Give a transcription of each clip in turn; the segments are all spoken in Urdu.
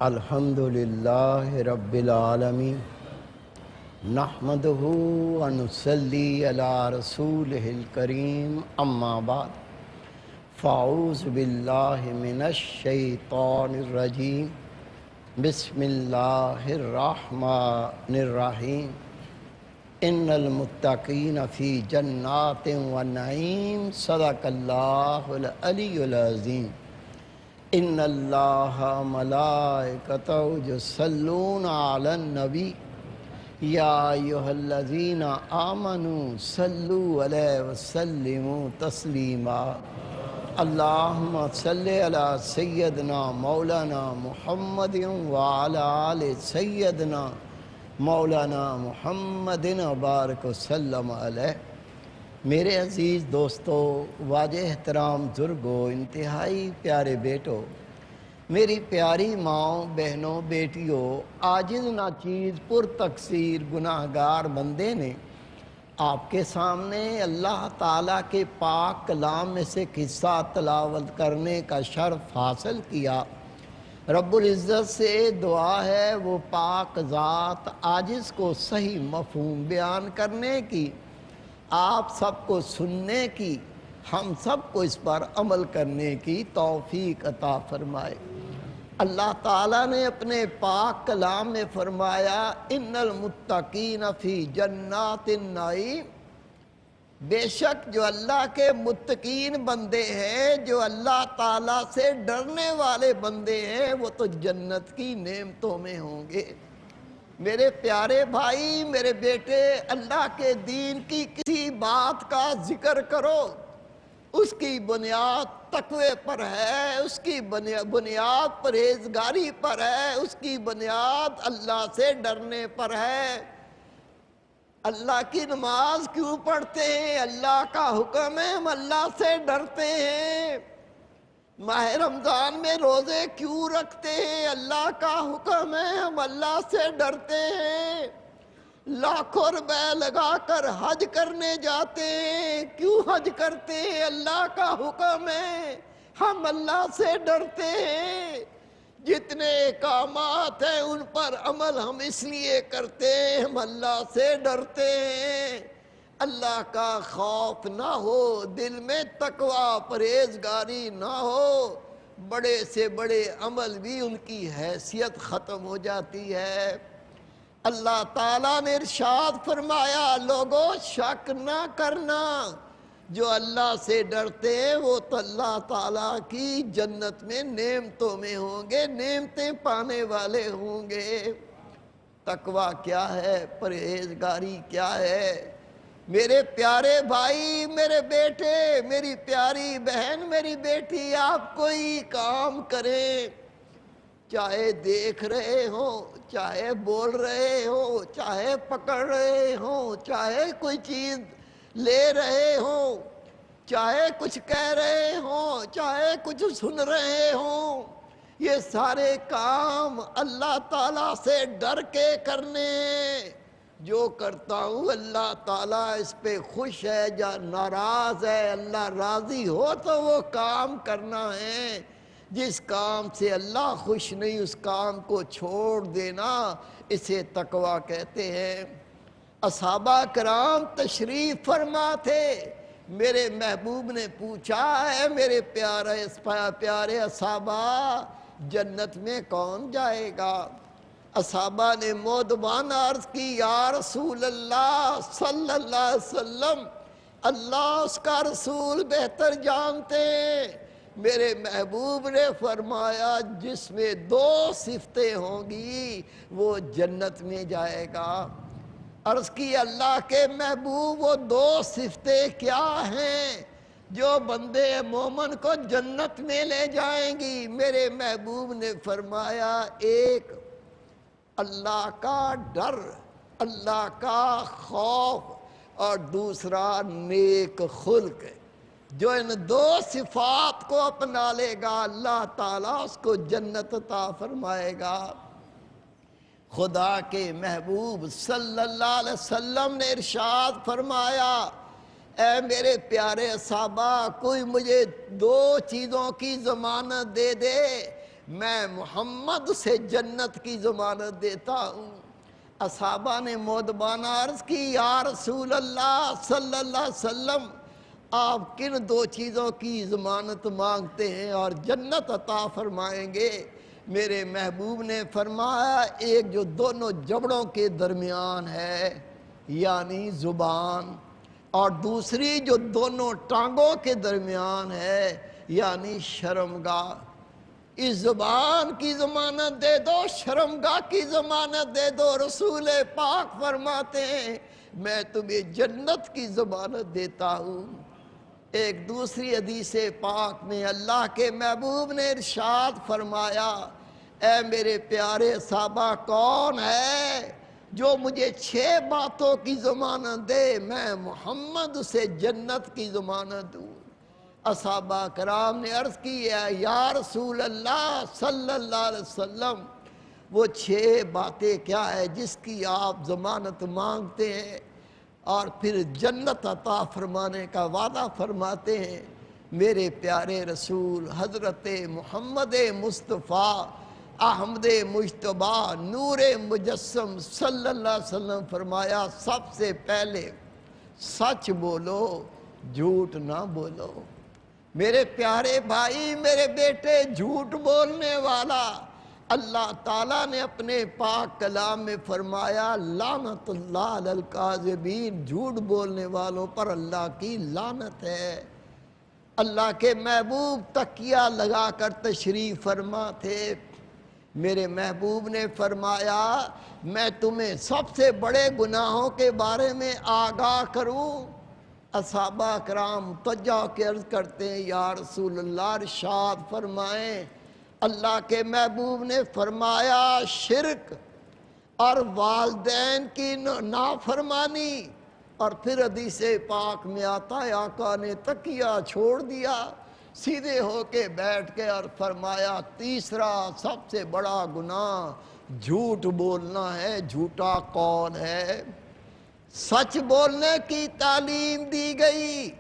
الحمد للہ رب العالمین نحمدہ ونصلی علی رسولہ الکریم اما بعد فاعوذ باللہ من الشیطان الرجیم بسم اللہ الرحمن الرحیم ان المتقین فی جنات ونعیم صدق اللہ العلی العظیم ان اللہ ملائکتہ یصلون علی النبی یا ایھا الذین آمنوا صلوا علیہ وسلموا تسلیما اللہم صلی علی سیدنا مولانا محمد وعلی آل سیدنا مولانا محمد وبارک وسلم علیہ۔ میرے عزیز دوستو، واجہ احترام بزرگو، انتہائی پیارے بیٹو، میری پیاری ماں، بہنوں، بیٹیوں، عاجز ناچیز پر تقصیر گناہگار بندے نے آپ کے سامنے اللہ تعالیٰ کے پاک کلام میں سے قصہ تلاوت کرنے کا شرف حاصل کیا۔ رب العزت سے دعا ہے وہ پاک ذات عاجز کو صحیح مفہوم بیان کرنے کی، آپ سب کو سننے کی، ہم سب کو اس پر عمل کرنے کی توفیق عطا فرمائے۔ اللہ تعالیٰ نے اپنے پاک کلام میں فرمایا ان المتقین فی جنات النعیم، بے شک جو اللہ کے متقین بندے ہیں، جو اللہ تعالیٰ سے ڈرنے والے بندے ہیں، وہ تو جنت کی نعمتوں میں ہوں گے۔ میرے پیارے بھائی، میرے بیٹے، اللہ کے دین کی کسی بات کا ذکر کرو، اس کی بنیاد تقوی پر ہے، اس کی بنیاد پرہیزگاری پر ہے، اس کی بنیاد اللہ سے ڈرنے پر ہے۔ اللہ کی نماز کیوں پڑھتے ہیں؟ اللہ کا حکم ہے، ہم اللہ سے ڈرتے ہیں۔ ماہ رمضان میں روزے کیوں رکھتے ہیں؟ اللہ کا حکم ہے، ہم اللہ سے ڈرتے ہیں۔ لاکھوں روپے لگا کر حج کرنے جاتے ہیں، کیوں حج کرتے ہیں؟ اللہ کا حکم ہے، ہم اللہ سے ڈرتے ہیں۔ جتنے احکامات ہیں ان پر عمل ہم اس لیے کرتے ہیں، ہم اللہ سے ڈرتے ہیں۔ اللہ کا خوف نہ ہو، دل میں تقوی پرہیزگاری نہ ہو، بڑے سے بڑے عمل بھی ان کی حیثیت ختم ہو جاتی ہے۔ اللہ تعالیٰ نے ارشاد فرمایا لوگو شک نہ کرنا، جو اللہ سے ڈرتے ہیں وہ تو اللہ تعالیٰ کی جنت میں نعمتوں میں ہوں گے، نعمتیں پانے والے ہوں گے۔ تقوی کیا ہے؟ پرہیزگاری کیا ہے؟ میرے پیارے بھائی، میرے بیٹے، میری پیاری بہن، میری بیٹی، آپ کوئی کام کریں، چاہے دیکھ رہے ہوں، چاہے بول رہے ہوں، چاہے پکڑ رہے ہوں، چاہے کوئی چیز لے رہے ہوں، چاہے کچھ کہہ رہے ہوں، چاہے کچھ سن رہے ہوں، یہ سارے کام اللہ تعالیٰ سے ڈر کے کرنے۔ جو کرتا ہوں اللہ تعالیٰ اس پہ خوش ہے یا ناراض ہے، اللہ راضی ہو تو وہ کام کرنا ہے، جس کام سے اللہ خوش نہیں اس کام کو چھوڑ دینا، اسے تقوی کہتے ہیں۔ اصحابہ کرام تشریف فرما تھے، میرے محبوب نے پوچھا ہے میرے پیارے اصحابہ، جنت میں کون جائے گا؟ اصحابہ نے مودبان عرض کی یا رسول اللہ صلی اللہ علیہ وسلم، اللہ اس کا رسول بہتر جانتے ہیں۔ میرے محبوب نے فرمایا جس میں دو صفتیں ہوں گی وہ جنت میں جائے گا۔ عرض کی اللہ کے محبوب وہ دو صفتیں کیا ہیں جو بندے مومن کو جنت میں لے جائیں گی؟ میرے محبوب نے فرمایا ایک اللہ کا ڈر، اللہ کا خوف، اور دوسرا نیک خلق۔ جو ان دو صفات کو اپنا لے گا اللہ تعالیٰ اس کو جنت عطا فرمائے گا۔ خدا کے محبوب صلی اللہ علیہ وسلم نے ارشاد فرمایا اے میرے پیارے صحابہ، کوئی مجھے دو چیزوں کی ضمانت دے دے، میں محمد سے جنت کی ضمانت دیتا ہوں۔ اصحابہ نے مودبانہ عرض کی یا رسول اللہ صلی اللہ علیہ وسلم آپ کن دو چیزوں کی ضمانت مانگتے ہیں اور جنت عطا فرمائیں گے؟ میرے محبوب نے فرمایا ایک جو دونوں جبڑوں کے درمیان ہے یعنی زبان، اور دوسری جو دونوں ٹانگوں کے درمیان ہے یعنی شرمگاہ۔ اس زبان کی ضمانت دے دو، شرمگاہ کی ضمانت دے دو۔ رسول پاک فرماتے ہیں میں تمہیں جنت کی ضمانت دیتا ہوں۔ ایک دوسری حدیث پاک میں اللہ کے محبوب نے ارشاد فرمایا اے میرے پیارے صحابہ کون ہے جو مجھے 6 باتوں کی ضمانت دے، میں محمد سے جنت کی ضمانت دوں۔ اصحابہ کرام نے عرض کی ہے یا رسول اللہ صلی اللہ علیہ وسلم وہ 6 باتیں کیا ہے جس کی آپ ضمانت مانگتے ہیں اور پھر جنت عطا فرمانے کا وعدہ فرماتے ہیں؟ میرے پیارے رسول حضرت محمد مصطفیٰ احمد مجتبی نور مجسم صلی اللہ علیہ وسلم فرمایا سب سے پہلے سچ بولو، جھوٹ نہ بولو۔ میرے پیارے بھائی، میرے بیٹے، جھوٹ بولنے والا اللہ تعالیٰ نے اپنے پاک کلام میں فرمایا لعنت اللہ علی الکاذبین، جھوٹ بولنے والوں پر اللہ کی لعنت ہے۔ اللہ کے محبوب تکیہ لگا کر تشریف فرما تھے۔ میرے محبوب نے فرمایا میں تمہیں سب سے بڑے گناہوں کے بارے میں آگاہ کروں؟ اصحابہ کرام توجہ کے عرض کرتے ہیں یا رسول اللہ ارشاد فرمائیں۔ اللہ کے محبوب نے فرمایا شرک اور والدین کی نافرمانی، اور پھر حدیث پاک میں آتا ہے آقا نے تکیہ چھوڑ دیا، سیدھے ہو کے بیٹھ کے اور فرمایا تیسرا سب سے بڑا گناہ جھوٹ بولنا ہے، جھوٹا قول ہے۔ سچ بولنے کی تعلیم دی گئی۔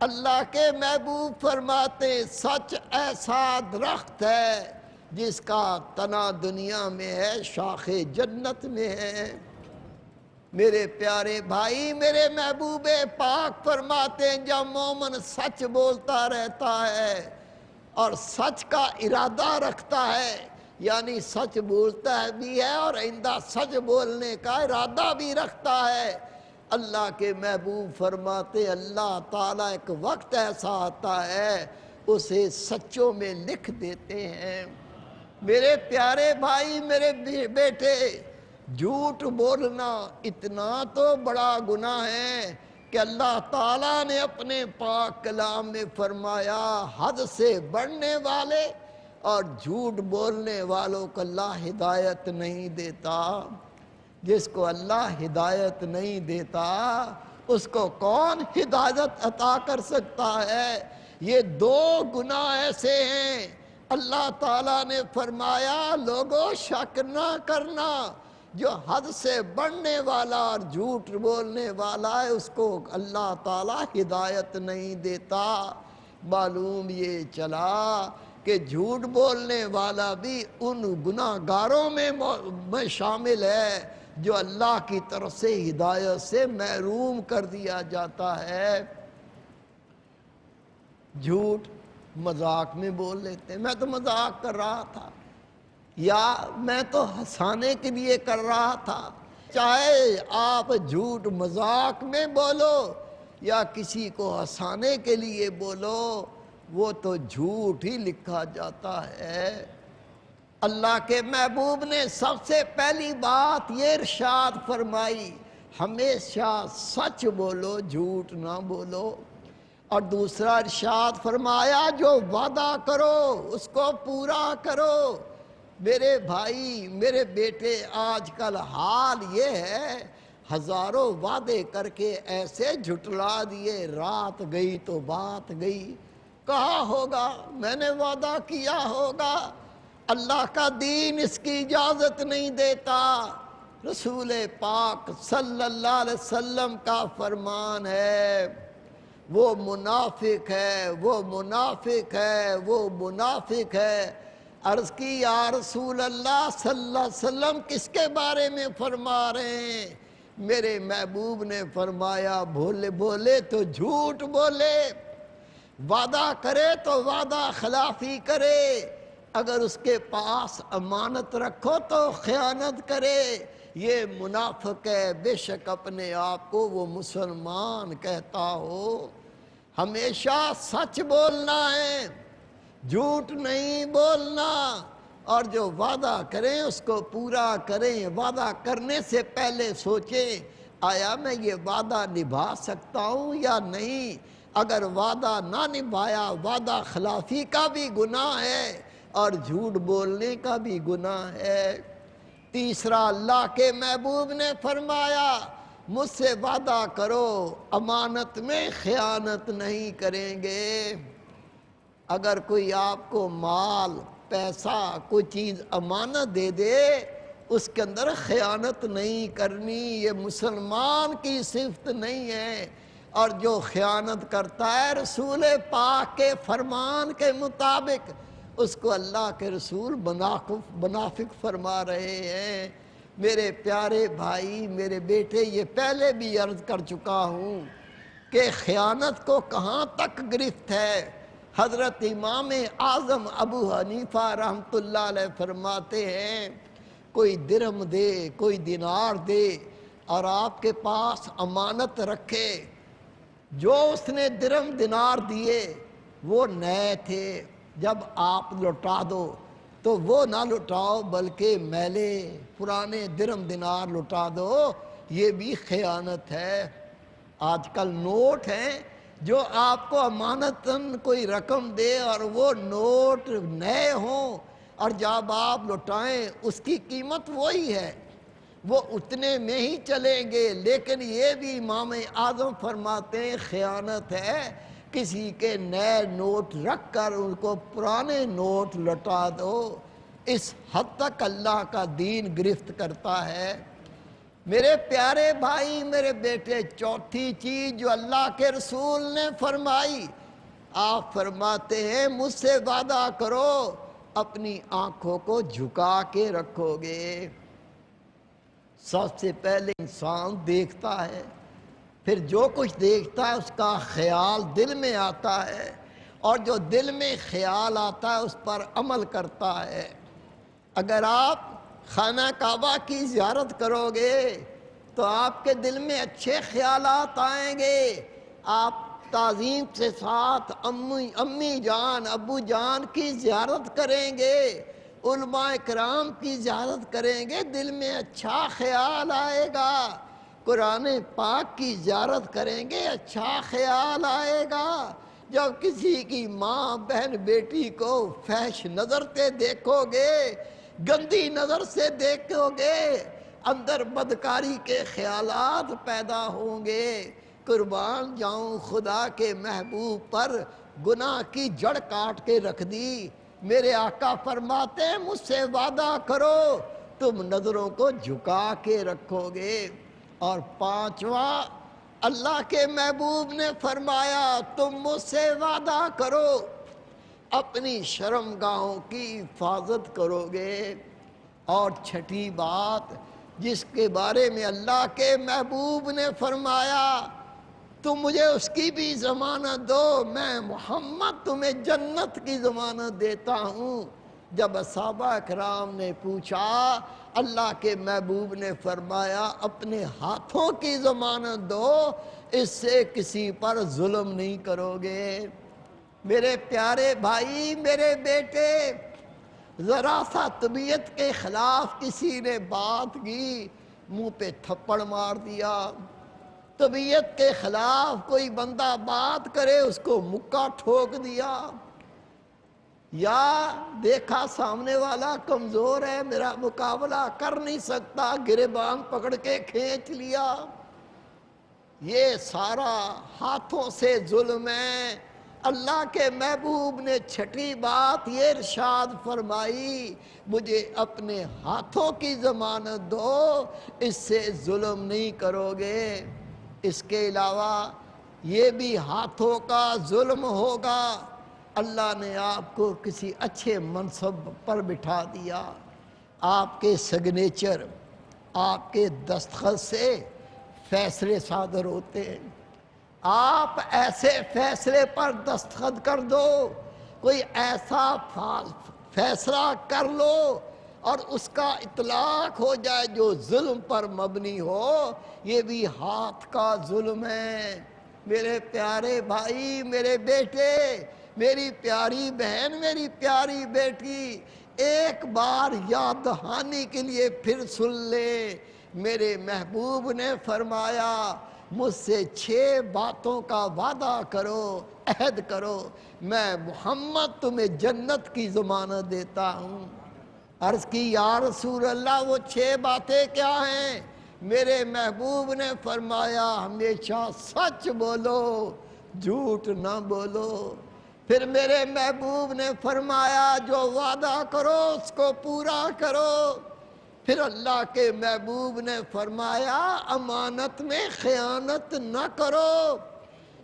اللہ کے محبوب فرماتے سچ ایسا درخت ہے جس کا تنا دنیا میں ہے، شاخ جنت میں ہے۔ میرے پیارے بھائی، میرے محبوب پاک فرماتے ہیں جب مومن سچ بولتا رہتا ہے اور سچ کا ارادہ رکھتا ہے، یعنی سچ بولتا بھی ہے اور آئندہ سچ بولنے کا ارادہ بھی رکھتا ہے، اللہ کے محبوب فرماتے اللہ تعالیٰ ایک وقت ایسا آتا ہے اسے سچوں میں لکھ دیتے ہیں۔ میرے پیارے بھائی، میرے بیٹے، جھوٹ بولنا اتنا تو بڑا گناہ ہے کہ اللہ تعالیٰ نے اپنے پاک کلام میں فرمایا حد سے بڑھنے والے اور جھوٹ بولنے والوں کو اللہ ہدایت نہیں دیتا۔ جس کو اللہ ہدایت نہیں دیتا اس کو کون ہدایت عطا کر سکتا ہے؟ یہ 2 گناہ ایسے ہیں اللہ تعالیٰ نے فرمایا لوگوں شک نہ کرنا، جو حد سے بڑھنے والا اور جھوٹ بولنے والا ہے اس کو اللہ تعالیٰ ہدایت نہیں دیتا۔ معلوم یہ چلا کہ جھوٹ بولنے والا بھی ان گناہ گاروں میں شامل ہے جو اللہ کی طرف سے ہدایت سے محروم کر دیا جاتا ہے۔ جھوٹ مذاق میں بول لیتے ہیں، میں تو مذاق کر رہا تھا، یا میں تو ہنسانے کے لیے کر رہا تھا۔ چاہے آپ جھوٹ مذاق میں بولو یا کسی کو ہنسانے کے لیے بولو، وہ تو جھوٹ ہی لکھا جاتا ہے۔ اللہ کے محبوب نے سب سے پہلی بات یہ ارشاد فرمائی ہمیشہ سچ بولو، جھوٹ نہ بولو، اور دوسرا ارشاد فرمایا جو وعدہ کرو اس کو پورا کرو۔ میرے بھائی، میرے بیٹے، آج کل حال یہ ہے ہزاروں وعدے کر کے ایسے جھٹلا دیے، رات گئی تو بات گئی، کہا ہوگا میں نے وعدہ کیا ہوگا۔ اللہ کا دین اس کی اجازت نہیں دیتا۔ رسول پاک صلی اللہ علیہ وسلم کا فرمان ہے وہ منافق ہے، وہ منافق ہے، وہ منافق ہے عرض کی یا رسول اللہ صلی اللہ علیہ وسلم کس کے بارے میں فرما رہے ہیں؟ میرے محبوب نے فرمایا بھولے بولے تو جھوٹ بولے، وعدہ کرے تو وعدہ خلافی کرے، اگر اس کے پاس امانت رکھو تو خیانت کرے، یہ منافق ہے، بے شک اپنے آپ کو وہ مسلمان کہتا ہو۔ ہمیشہ سچ بولنا ہے، جھوٹ نہیں بولنا، اور جو وعدہ کریں اس کو پورا کریں۔ وعدہ کرنے سے پہلے سوچیں آیا میں یہ وعدہ نبھا سکتا ہوں یا نہیں۔ اگر وعدہ نہ نبھایا، وعدہ خلافی کا بھی گناہ ہے اور جھوٹ بولنے کا بھی گناہ ہے۔ تیسرا، اللہ کے محبوب نے فرمایا مجھ سے وعدہ کرو امانت میں خیانت نہیں کریں گے۔ اگر کوئی آپ کو مال، پیسہ، کوئی چیز امانت دے دے، اس کے اندر خیانت نہیں کرنی، یہ مسلمان کی صفت نہیں ہے۔ اور جو خیانت کرتا ہے رسول پاک کے فرمان کے مطابق، اس کو اللہ کے رسول منافق فرما رہے ہیں۔ میرے پیارے بھائی، میرے بیٹے، یہ پہلے بھی عرض کر چکا ہوں کہ خیانت کو کہاں تک گرفت ہے۔ حضرت امام اعظم ابو حنیفہ رحمۃ اللہ علیہ فرماتے ہیں کوئی درہم دے، کوئی دینار دے اور آپ کے پاس امانت رکھے، جو اس نے درہم دینار دیے وہ نئے تھے، جب آپ لوٹا دو تو وہ نہ لوٹاؤ بلکہ میلے پرانے درہم دینار لوٹا دو، یہ بھی خیانت ہے۔ آج کل نوٹ ہیں جو آپ کو امانتاً کوئی رقم دے اور وہ نوٹ نئے ہوں اور جب آپ لوٹائیں اس کی قیمت وہی ہے، وہ اتنے میں ہی چلیں گے، لیکن یہ بھی امام اعظم فرماتے ہیں خیانت ہے کسی کے نئے نوٹ رکھ کر ان کو پرانے نوٹ لوٹا دو۔ اس حد تک اللہ کا دین گرفت کرتا ہے۔ میرے پیارے بھائی، میرے بیٹے، چوتھی چیز جو اللہ کے رسول نے فرمائی، آپ فرماتے ہیں مجھ سے وعدہ کرو اپنی آنکھوں کو جھکا کے رکھو گے۔ سب سے پہلے انسان دیکھتا ہے، پھر جو کچھ دیکھتا ہے اس کا خیال دل میں آتا ہے، اور جو دل میں خیال آتا ہے اس پر عمل کرتا ہے۔ اگر آپ خانہ کعبہ کی زیارت کرو گے تو آپ کے دل میں اچھے خیالات آئیں گے، آپ تعظیم کے ساتھ امی جان، ابو جان کی زیارت کریں گے، علماء کرام کی زیارت کریں گے، دل میں اچھا خیال آئے گا۔ قرآن پاک کی زیارت کریں گے، اچھا خیال آئے گا۔ جب کسی کی ماں، بہن، بیٹی کو فحش نظر سے دیکھو گے، گندی نظر سے دیکھو گے، اندر بدکاری کے خیالات پیدا ہوں گے۔ قربان جاؤں خدا کے محبوب پر گناہ کی جڑ کاٹ کے رکھ دی۔ میرے آقا فرماتے ہیں مجھ سے وعدہ کرو تم نظروں کو جھکا کے رکھو گے۔ اور پانچواں، اللہ کے محبوب نے فرمایا تم مجھ سے وعدہ کرو اپنی شرمگاہوں کی حفاظت کرو گے۔ اور چھٹی بات جس کے بارے میں اللہ کے محبوب نے فرمایا تم مجھے اس کی بھی ضمانت دو، میں محمد تمہیں جنت کی ضمانت دیتا ہوں۔ جب صحابہ کرام نے پوچھا، اللہ کے محبوب نے فرمایا اپنے ہاتھوں کی ضمانت دو، اس سے کسی پر ظلم نہیں کرو گے۔ میرے پیارے بھائی، میرے بیٹے، ذرا سا طبیعت کے خلاف کسی نے بات کی، منہ پہ تھپڑ مار دیا۔ طبیعت کے خلاف کوئی بندہ بات کرے، اس کو مکہ ٹھوک دیا۔ یا دیکھا سامنے والا کمزور ہے، میرا مقابلہ کر نہیں سکتا، گریبان پکڑ کے کھینچ لیا۔ یہ سارا ہاتھوں سے ظلم ہے۔ اللہ کے محبوب نے چھٹی بات یہ ارشاد فرمائی مجھے اپنے ہاتھوں کی ضمانت دو، اس سے ظلم نہیں کرو گے۔ اس کے علاوہ یہ بھی ہاتھوں کا ظلم ہوگا اللہ نے آپ کو کسی اچھے منصب پر بٹھا دیا، آپ کے سگنیچر، آپ کے دستخط سے فیصلے صادر ہوتے ہیں، آپ ایسے فیصلے پر دستخط کر دو، کوئی ایسا فیصلہ کر لو اور اس کا اطلاق ہو جائے جو ظلم پر مبنی ہو، یہ بھی ہاتھ کا ظلم ہے۔ میرے پیارے بھائی، میرے بیٹے، میری پیاری بہن، میری پیاری بیٹی، ایک بار یاد دہانی کے لیے پھر سن لے، میرے محبوب نے فرمایا مجھ سے 6 باتوں کا وعدہ کرو، عہد کرو، میں محمد تمہیں جنت کی ضمانت دیتا ہوں۔ عرض کی یا رسول اللہ وہ 6 باتیں کیا ہیں؟ میرے محبوب نے فرمایا ہمیشہ سچ بولو، جھوٹ نہ بولو۔ پھر میرے محبوب نے فرمایا جو وعدہ کرو اس کو پورا کرو۔ پھر اللہ کے محبوب نے فرمایا امانت میں خیانت نہ کرو۔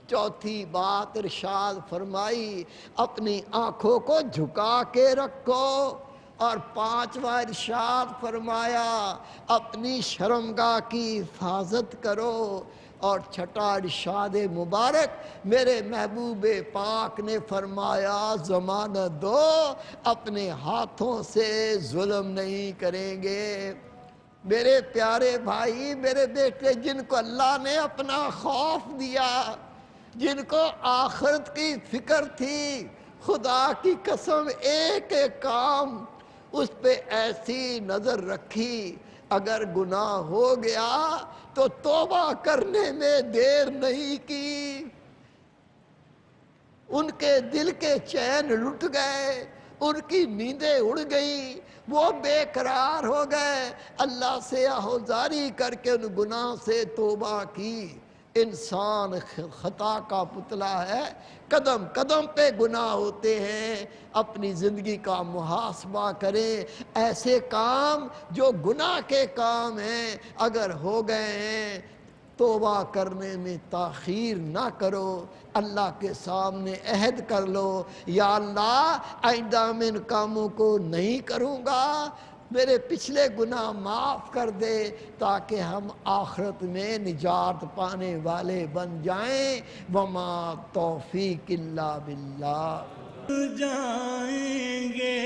چوتھی بات ارشاد فرمائی اپنی آنکھوں کو جھکا کے رکھو، اور 5واں ارشاد فرمایا اپنی شرمگاہ کی حفاظت کرو، اور 6واں ارشاد مبارک میرے محبوب پاک نے فرمایا ضمانت دو اپنے ہاتھوں سے ظلم نہیں کریں گے۔ میرے پیارے بھائی، میرے بیٹے، جن کو اللہ نے اپنا خوف دیا، جن کو آخرت کی فکر تھی، خدا کی قسم ایک ایک کام اس پہ ایسی نظر رکھی، اگر گناہ ہو گیا تو توبہ کرنے میں دیر نہیں کی۔ ان کے دل کے چین لٹ گئے، ان کی نیندیں اڑ گئیں، وہ بے قرار ہو گئے، اللہ سے آہوزاری کر کے ان گناہ سے توبہ کی۔ انسان خطا کا پتلا ہے، قدم قدم پہ گناہ ہوتے ہیں۔ اپنی زندگی کا محاسبہ کریں، ایسے کام جو گناہ کے کام ہیں اگر ہو گئے ہیں توبہ کرنے میں تاخیر نہ کرو، اللہ کے سامنے عہد کر لو یا اللہ آئندہ میں ان کاموں کو نہیں کروں گا، میرے پچھلے گناہ معاف کر دے تاکہ ہم آخرت میں نجات پانے والے بن جائیں۔ وما توفیق الا باللہ۔ جائیں گے